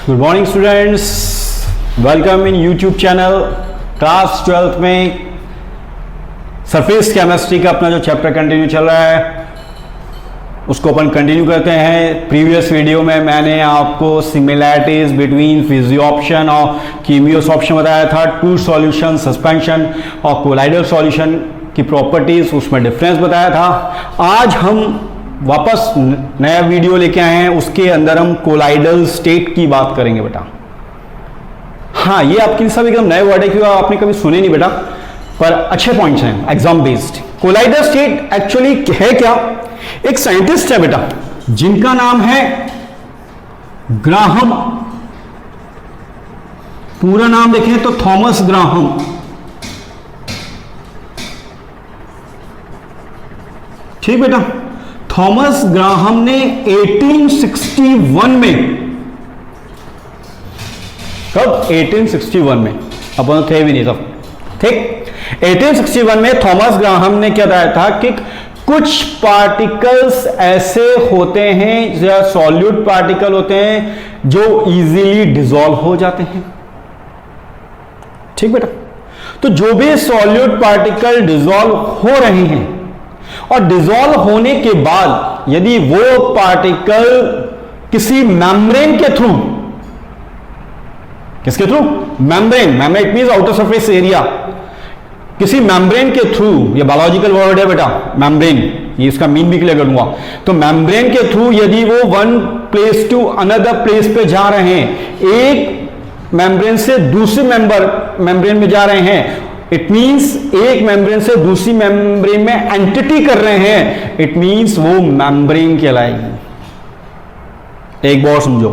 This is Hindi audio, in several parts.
Good morning students, welcome in YouTube channel. Class 12th में सरफेस केमिस्ट्री का अपना जो चैप्टर कंटिन्यू चल रहा है उसको अपन कंटिन्यू करते हैं। प्रीवियस वीडियो में मैंने आपको सिमिलैरिटीज बिटवीन फिजियोप्शन और कीमियोसॉप्शन बताया था, टू सॉल्यूशन, सस्पेंशन और कोलाइडल सॉल्यूशन की प्रॉपर्टीज, उसमें डिफरेंस बताया था। आज हम वापस नया वीडियो लेके आए हैं, उसके अंदर हम कोलाइडल स्टेट की बात करेंगे बेटा। हाँ, ये आपके सब एकदम नए वर्ड है क्योंकि आपने कभी सुने नहीं बेटा, पर अच्छे पॉइंट्स हैं exam based. Colloidal state actually है क्या? एक साइंटिस्ट है बेटा जिनका नाम है ग्राहम। पूरा नाम देखें तो थॉमस ग्राहम। ठीक बेटा, थॉमस ग्राहम ने 1861 में, कब? 1861 में, अपन थे भी नहीं तब। ठीक, 1861 में थॉमस ग्राहम ने क्या बताया था कि कुछ पार्टिकल्स ऐसे होते हैं या सॉल्यूट पार्टिकल होते हैं जो इजीली डिसॉल्व हो जाते हैं। ठीक बेटा, तो जो भी सॉल्यूट पार्टिकल डिसॉल्व हो रहे हैं और डिसॉल्व होने के बाद यदि वो पार्टिकल किसी मेम्ब्रेन के थ्रू, किसके through? Membrane it means outer surface area, किसी मेम्ब्रेन के थ्रू, ये बायोलॉजिकल वर्ड है बेटा मेम्ब्रेन, ये इसका मीन भी क्लियर करूंगा। तो मेम्ब्रेन के थ्रू यदि वो one place to another place पे जा रहे हैं, एक मेम्ब्रेन से दूसरे मेम्ब्रेन में जा रहे हैं, इट मींस एक मेम्ब्रेन से दूसरी मेम्ब्रेन में एंटिटी कर रहे हैं, इट मींस वो मेम्ब्रेन कहलाएगी। एक बार समझो,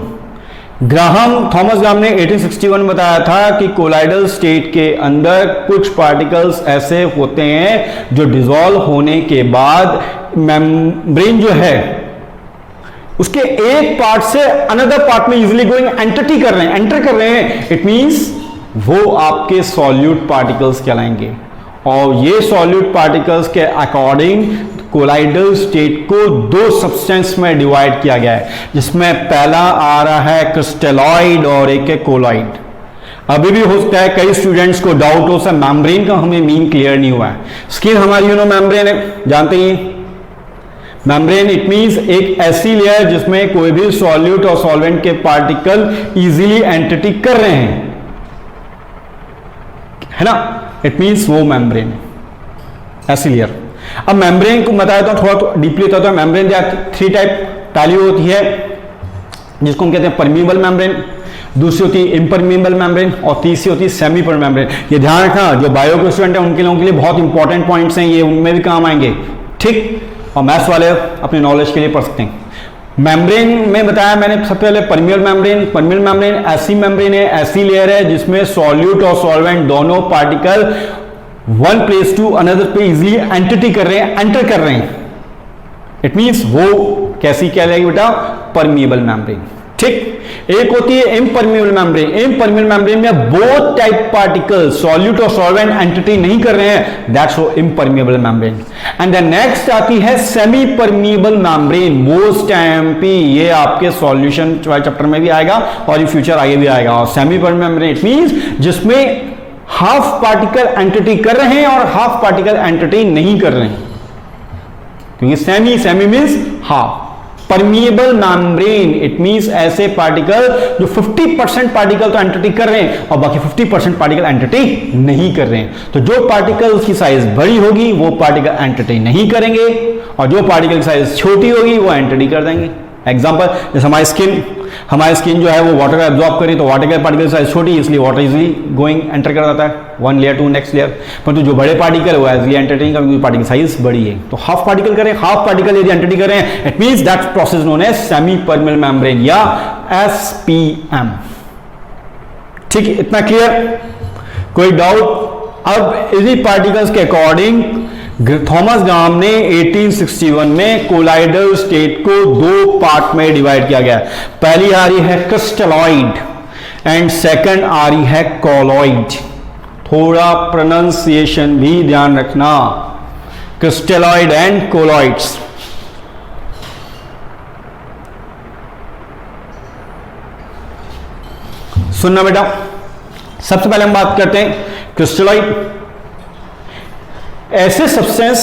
थॉमस ग्राहम ने 1861 में बताया था कि कोलाइडल स्टेट के अंदर कुछ पार्टिकल्स ऐसे होते हैं जो डिसॉल्व होने के बाद मेम्ब्रेन जो है उसके एक पार्ट से अनदर पार्ट में इजीली गोइंग एंटर कर रहे हैं, इट मींस वो आपके सॉल्यूट पार्टिकल्स कहलाएंगे। और ये सॉल्यूट पार्टिकल्स के अकॉर्डिंग कोलाइडल स्टेट को दो सब्सटेंस में डिवाइड किया गया है, जिसमें पहला आ रहा है क्रिस्टलॉइड और एक है कोलॉइड। अभी भी हो सकता है कई स्टूडेंट्स को डाउट हो, सर मेम्ब्रेन का हमें मीन क्लियर नहीं हुआ है। स्किन हमारी मेम्ब्रेन है, जानते ही। मेम्ब्रेन इट मींस एक ऐसी लेयर जिसमें कोई भी सॉल्यूट और सॉल्वेंट के पार्टिकल इजीली एंटिटी कर रहे हैं, है ना, इट मींस वो मेम्ब्रेन, ऐसी लेयर। अब मेम्ब्रेन को बताया था, थोड़ा डीपली होता है। मेम्ब्रेन थ्री टाइप पहली होती है जिसको हम कहते हैं परमीएबल मेम्ब्रेन, दूसरी होती है इम्परमीएबल मेम्ब्रेन और तीसरी होती है सेमी परमीएबल मेम्ब्रेन। ये ध्यान रखना, जो बायो के स्टूडेंट है उनके लोगों के लिए बहुत इंपॉर्टेंट पॉइंट्स हैं, ये उनमें भी काम आएंगे। ठीक, और मैथ्स वाले अपने नॉलेज के लिए पढ़ सकते हैं। मेम्ब्रेन में बताया मैंने सबसे पहले परमीएबल मेम्ब्रेन ऐसी मेम्ब्रेन है, ऐसी लेयर है जिसमें सॉल्यूट और सॉल्वेंट दोनों particle one place to another पे इजीली एंटिटी कर रहे हैं, एंटर कर रहे हैं, इट मींस वो कैसी कहलाएगी बेटा? Permeable membrane. ठीक, एक होती है इम्परमीएबल मेम्ब्रेन। इम्परमीएबल मेम्ब्रेन में बोथ टाइप पार्टिकल सॉल्यूट और सॉल्वेंट एंटिटी नहीं कर रहे हैं, that's impermeable membrane. And then next आती है semi permeable membrane, most MP, ये आपके सॉल्यूशन चैप्टर में भी आएगा और इन फ्यूचर आगे भी आएगा। और semi permeable membrane it means जिसमें हाफ पार्टिकल एंटिटी कर रहे हैं और हाफ पार्टिकल एंटिटी नहीं कर रहे हैं, क्योंकि semi means half. Permeable membrane it means ऐसे पार्टिकल जो 50% पार्टिकल तो एंटिटी कर रहे हैं और बाकी 50% पार्टिकल एंटिटी नहीं कर रहे हैं। तो जो पार्टिकल की साइज बड़ी होगी वो पार्टिकल एंटिटी नहीं करेंगे और जो पार्टिकल की साइज छोटी होगी वो एंटिटी कर देंगे। एग्जांपल, जैसे हमारी स्किन जो है वो वाटर एब्जॉर्ब करी तो वाटर के पार्टिकल साइज छोटी, इसलिए वाटर इजीली गोइंग एंटर कर जाता है one layer to next layer. परंतु जो बड़े पार्टिकल है वो इजीली एंटर नहीं करेंगे, पार्टिकल साइज बड़ी है। तो हाफ पार्टिकल करें, हाफ पार्टिकल यदि एंटिटी करें, it means that process known as semi permeable membrane या एसपीएम। ठीक है, इतना क्लियर? कोई डाउट? अब इसी पार्टिकल्स के अकॉर्डिंग थॉमस ग्राहम ने 1861 में कोलाइडल स्टेट को दो पार्ट में डिवाइड किया गया। पहली आ रही है क्रिस्टलॉइड एंड सेकंड आ रही है कोलॉइड। थोड़ा प्रोनाउंसिएशन भी ध्यान रखना, क्रिस्टलॉइड एंड कोलॉइड्स। सुनना बेटा, सबसे पहले हम बात करते हैं क्रिस्टलॉइड, ऐसे सब्सटेंस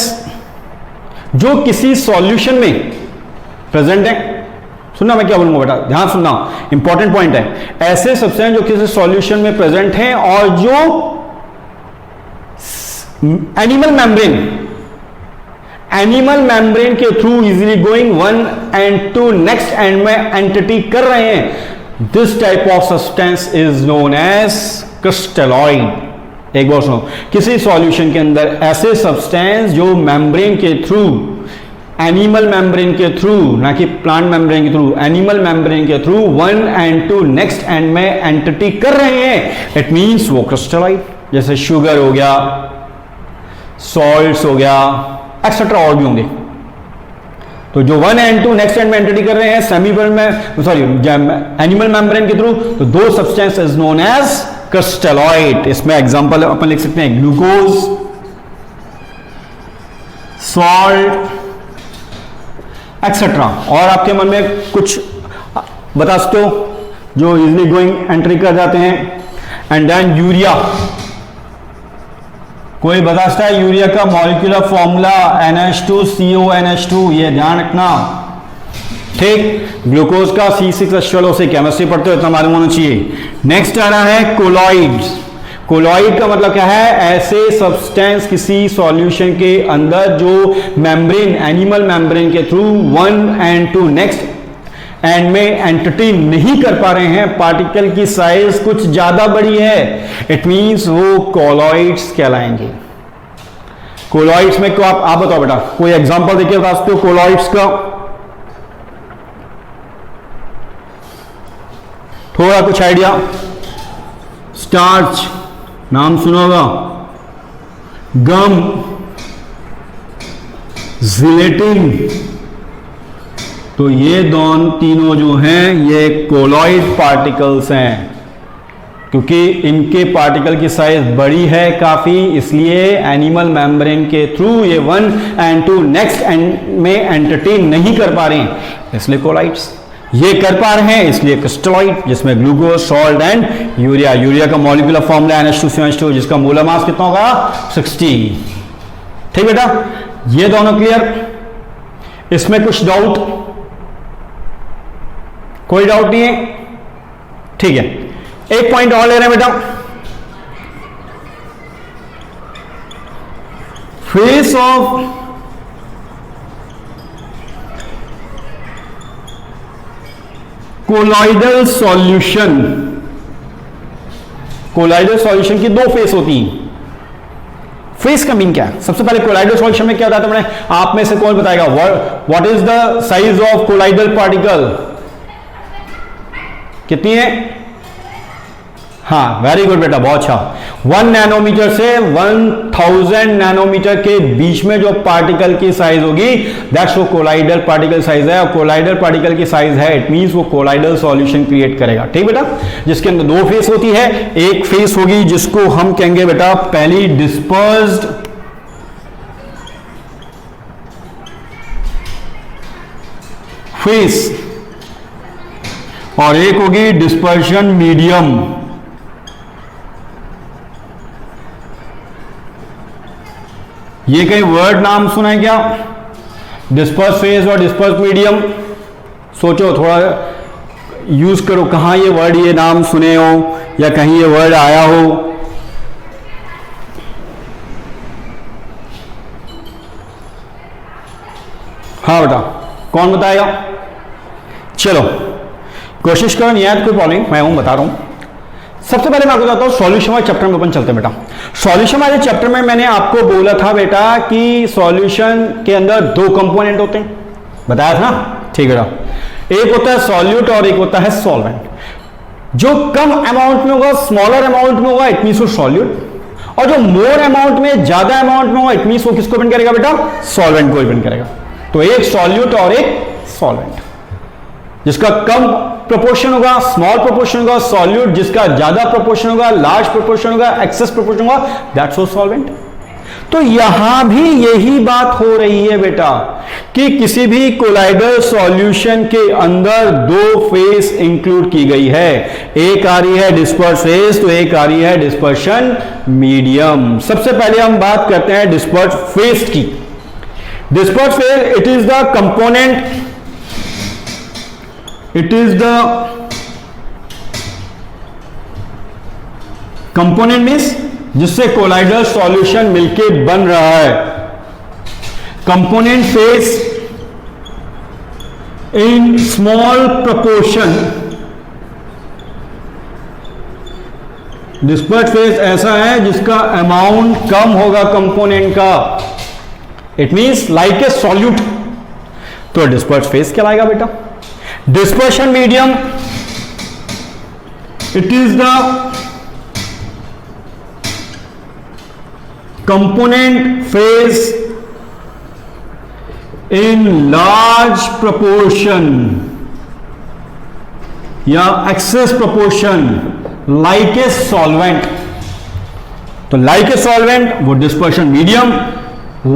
जो किसी सॉल्यूशन में प्रेजेंट है। सुनना मैं क्या बोलूंगा बेटा, ध्यान सुनना, इंपॉर्टेंट पॉइंट है। ऐसे सब्सटेंस जो किसी सॉल्यूशन में प्रेजेंट हैं और जो एनिमल मेम्ब्रेन के through easily going one end to next end में एंटिटी कर रहे हैं, this type of substance is known as crystalloid. एक बार सुनो, किसी सॉल्यूशन के अंदर ऐसे सब्सटेंस जो मेम्ब्रेन के थ्रू, एनिमल मेम्ब्रेन के थ्रू, ना कि प्लांट मेम्ब्रेन के थ्रू, एनिमल मेम्ब्रेन के through one end to next end में एंटिटी कर रहे हैं, इट मींस वो क्रिस्टलॉइड। जैसे शुगर हो गया, सॉल्ट्स हो गया, एक्सेट्रा और भी होंगे। तो जो one end to next end में एंटिटी कर रहे हैं सेमीबल में, सॉरी एनिमल मेम्ब्रेन के थ्रू, तो दो substance is known as crystalloid. इसमें एग्जांपल अपन लिख सकते हैं ग्लूकोज, सॉल्ट एक्सेट्रा। और आपके मन में कुछ बता सकते हो जो इजिली गोइंग एंट्री कर जाते हैं। एंड देन यूरिया, कोई बता सकता है यूरिया का मॉलिक्यूलर फॉर्मूला NH2CONH2, ये ध्यान रखना, ठीक। ग्लूकोज का C6H12O से केमिस्ट्री पढ़ते हो, इतना मालूम होना चाहिए। नेक्स्ट आ रहा है कोलॉइड्स। कोलॉइड का मतलब क्या है, ऐसे सब्सटेंस किसी सॉल्यूशन के अंदर जो मेम्ब्रेन, एनिमल मेम्ब्रेन के through one end to next end में एंटिटी नहीं कर पा रहे हैं, पार्टिकल की साइज कुछ ज्यादा बड़ी है, इट मींस वो कोलॉइड्स कहलाएंगे। कोलॉइड्स में आप बताओ बेटा, कोई एग्जांपल देखिए बता सकते हो कोलॉइड्स का, थोड़ा कुछ आइडिया। स्टार्च नाम सुना होगा, गम, जिलेटिन, तो ये दोनों तीनों जो हैं ये कोलॉइड पार्टिकल्स हैं, क्योंकि इनके पार्टिकल की साइज बड़ी है काफी, इसलिए एनिमल मेम्ब्रेन के थ्रू ये one end to next end में एंटिटी नहीं कर पा रहे हैं, इसलिए कोलॉइड्स। ये कर पा रहे हैं इसलिए क्रिस्टलॉइड, जिसमें glucose, salt and urea. Urea का मॉलिक्यूलर फॉर्मूला NH2CONH2, जिसका मोलर मास कितना होगा 60। ठीक बेटा, ये दोनों क्लियर। इसमें कुछ डाउट, कोई डाउट नहीं है, ठीक है। एक पॉइंट और ले रहे हैं बेटा, face of colloidal solution. Colloidal solution की दो फेस होती हैं। फेस का मीन क्या है? सबसे पहले कोलॉइडल सॉल्यूशन में क्या होता है, आप में से कौन बताएगा, what is the size of colloidal particle, कितनी है? हाँ, वेरी गुड बेटा, बहुत अच्छा। 1 नैनोमीटर से 1000 नैनोमीटर के बीच में जो पार्टिकल की साइज होगी, दैट्स वो कोलाइडल पार्टिकल साइज है। और कोलाइडल पार्टिकल की साइज है, इट मींस वो कोलाइडल सॉल्यूशन क्रिएट करेगा। ठीक बेटा, जिसके अंदर दो फेस होती है। एक फेस होगी जिसको हम कहेंगे बेटा पहली डिस्पर्स्ड फेस, और एक होगी डिस्पर्शन मीडियम। ये कहीं वर्ड नाम सुना है क्या? डिस्पर्स फेस और डिस्पर्स मीडियम। सोचो, थोड़ा यूज करो, कहां ये वर्ड, ये नाम सुने हो या कहीं ये वर्ड आया हो। हाँ बेटा, कौन बताएगा? चलो कोशिश करो, नहीं आया कोई प्रॉब्लम, मैं हूं बता रहा हूं। सबसे पहले मैं आपको बताता हूं सॉल्यूशन वाले चैप्टर में अपन चलते हैं बेटा। सॉल्यूशन वाले चैप्टर में मैंने आपको बोला था बेटा कि सॉल्यूशन के अंदर दो कंपोनेंट होते हैं, बताया था ना? ठीक बेटा, एक होता है सॉल्यूट और एक होता है सॉल्वेंट। जो कम अमाउंट में होगा, स्मॉलर अमाउंट में होगा, इट मींस वो सॉल्यूट, और जो मोर अमाउंट में, ज्यादा अमाउंट में होगा, इट मींस वो किसको डिपेंड करेगा बेटा? सॉल्वेंट को डिपेंड करेगा। तो एक सॉल्यूट और एक सॉल्वेंट। जिसका कम प्रोपोर्शन होगा, स्मॉल प्रोपोर्शन होगा सॉल्यूट, जिसका ज्यादा प्रोपोर्शन होगा, लार्ज प्रोपोर्शन होगा, एक्सेस प्रोपोर्शन होगा, दैट्स वो सॉल्वेंट। तो यहां भी यही बात हो रही है बेटा कि किसी भी कोलाइडल सॉल्यूशन के अंदर दो फेज इंक्लूड की गई है, एक आ रही है डिस्पर्स फेज तो एक आ रही है डिस्पर्शन मीडियम। सबसे पहले हम बात करते हैं डिस्पर्स फेज की। Disperse phase it is the component, it is the component means जिससे कोलाइडल सॉल्यूशन मिलके बन रहा है। Component phase in small proportion, disperse phase ऐसा है जिसका अमाउंट कम होगा कंपोनेंट का, it means like a solute, तो डिस्पर्स फेज कहलाएगा बेटा। Dispersion medium it is the component phase in large proportion या excess proportion like a solvent, तो like a solvent वो dispersion medium,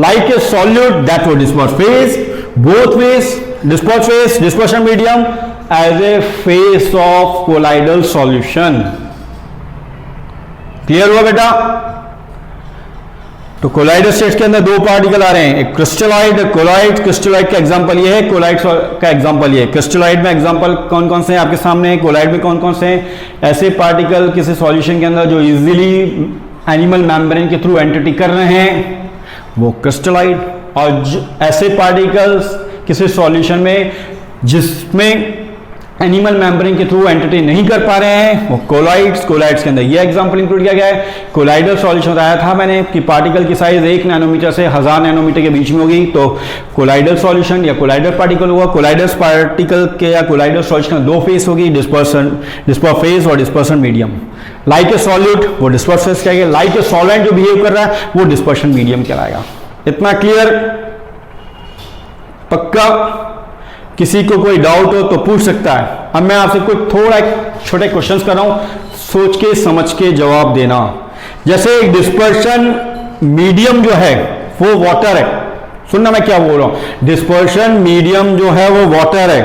like a solute that वो disperse phase, both ways disperse phase dispersion medium as a phase of colloidal solution। Clear हुआ बेटा? तो कोलाइडल स्टेट्स के अंदर दो पार्टिकल आ रहे हैं, एक क्रिस्टलाइड कोलाइड। क्रिस्टलाइड का एग्जांपल ये है, कोलाइड का एग्जांपल ये है। क्रिस्टलाइड में एग्जांपल कौन कौन से हैं आपके सामने, कोलाइड में कौन कौन से हैं? ऐसे पार्टिकल किसी सॉल्यूशन के अंदर जो इजीली एनिमल मेम्ब्रेन के थ्रू एंट्री कर रहे हैं वो क्रिस्टलाइड, और ऐसे पार्टिकल्स किसी सॉल्यूशन में जिसमें एनिमल मेम्ब्रेन के थ्रू एंट्री नहीं कर पा रहे हैं वो कोलाइड्स। कोलाइड्स के अंदर ये एग्जांपल इंक्लूड किया गया है। कोलाइडल सॉल्यूशन बताया था मैंने कि पार्टिकल की साइज 1 नैनोमीटर से 1000 नैनोमीटर के बीच में होगी, तो कोलाइडल सॉल्यूशन या कोलाइडल पार्टिकल हुआ। कोलाइडल पार्टिकल के या कोलाइडल सॉल्यूशन दो फेज होगी, डिस्पर्स फेज और dispersion medium. Like a solute वो डिस्पर्स फेज कहेगा, लाइक ए सॉल्वेंट जो बिहेव कर रहा है वो डिस्पर्शन मीडियम कहलाएगा। इतना क्लियर? पक्का? किसी को कोई डाउट हो तो पूछ सकता है। अब मैं आपसे कोई थोड़ा छोटे क्वेश्चंस कर रहा हूं, सोच के समझ के जवाब देना। जैसे एक डिस्पर्शन मीडियम जो है वो वाटर है, सुनना मैं क्या बोल रहा हूं, डिस्पर्शन मीडियम जो है वो वाटर है,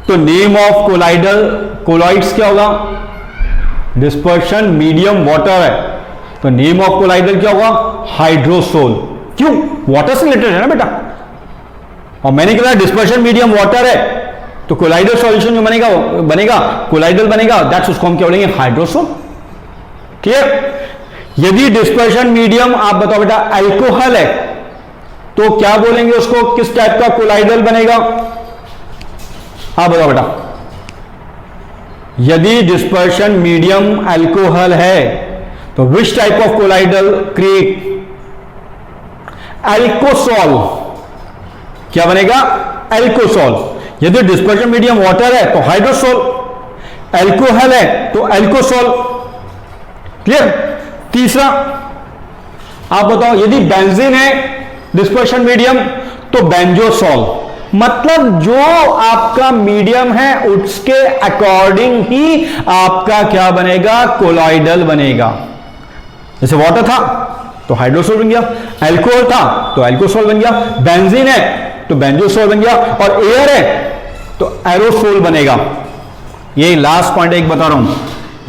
तो नेम ऑफ कोलाइडल कोलाइड्स क्या होगा? डिस्पर्शन मीडियम वाटर है तो नेम ऑफ कोलाइडल क्या होगा? हाइड्रोसोल। क्यों? वाटर से रिलेटेड है ना बेटा, और मैंने कहा डिस्पर्शन मीडियम वाटर है तो कोलाइडल सॉल्यूशन जो बनेगा कोलाइडल बनेगा, दैट्स उसको हम क्या बोलेंगे? हाइड्रोसोल। क्लियर? यदि डिस्पर्शन मीडियम आप बताओ बेटा अल्कोहल है तो क्या बोलेंगे उसको? किस टाइप का कोलाइडल बनेगा? आप बताओ बेटा। यदि डिस्पर्शन मीडियम अल्कोहल है तो which type of colloidal create? Alcosol. क्या बनेगा? अल्कोसॉल। यदि डिस्पर्शन मीडियम वाटर है तो हाइड्रोसोल, अल्कोहल है तो अल्कोसॉल। क्लियर? तीसरा आप बताओ, यदि बेंजीन है डिस्पर्शन मीडियम तो बेंजोसॉल। मतलब जो आपका मीडियम है उसके अकॉर्डिंग ही आपका क्या बनेगा? कोलॉइडल बनेगा। जैसे वाटर था तो हाइड्रोसोल बन गया, अल्कोहल था तो अल्कोसोल बन गया, बेंजीन है तो बेंजोसोल बन गया, और एयर है तो एरोसोल बनेगा। ये लास्ट पॉइंट एक बता रहा हूं,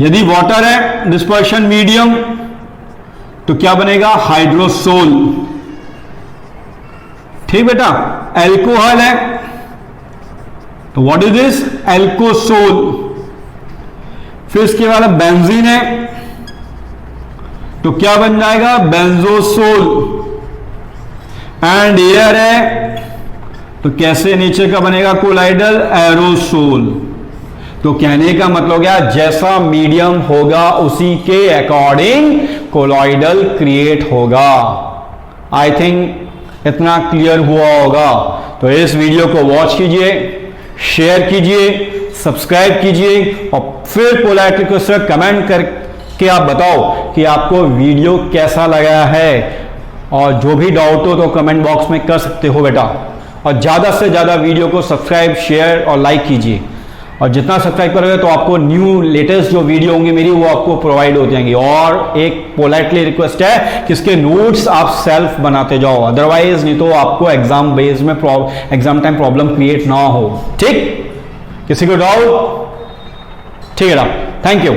यदि वाटर है डिस्पर्शन मीडियम तो क्या बनेगा? हाइड्रोसोल। ठीक बेटा? अल्कोहल है तो व्हाट इज दिस? अल्कोसोल। फिर इसके बाद बेंजीन है तो क्या बन जाएगा? बेंजोसोल। एंड एयर है तो कैसे नीचे का बनेगा? Colloidal aerosol. तो कहने का मतलब क्या? जैसा मीडियम होगा उसी के अकॉर्डिंग कोलॉइडल क्रिएट होगा। आई थिंक इतना क्लियर हुआ होगा। तो इस वीडियो को वॉच कीजिए, शेयर कीजिए, सब्सक्राइब कीजिए, और फिर पोलैरिटी को सिर्फ कमेंट करके आप बताओ कि आपको वीडियो कैसा लगा है, और जो भी डाउट हो तो कमेंट बॉक्स में कर सकते हो बेटा। और ज़्यादा से ज़्यादा वीडियो को सब्सक्राइब, शेयर और लाइक कीजिए। और जितना सब्सक्राइब करोगे तो आपको न्यू लेटेस्ट जो वीडियो होंगी मेरी वो आपको प्रोवाइड हो जाएंगी। और एक पोलाइटली रिक्वेस्ट है कि इसके नोट्स आप सेल्फ बनाते जाओ, अदरवाइज नहीं तो आपको एग्जाम बेस में एग्जाम टाइम प्रॉब्लम क्रिएट ना हो। ठीक, किसी को डाउट? ठीक है ना, थैंक यू।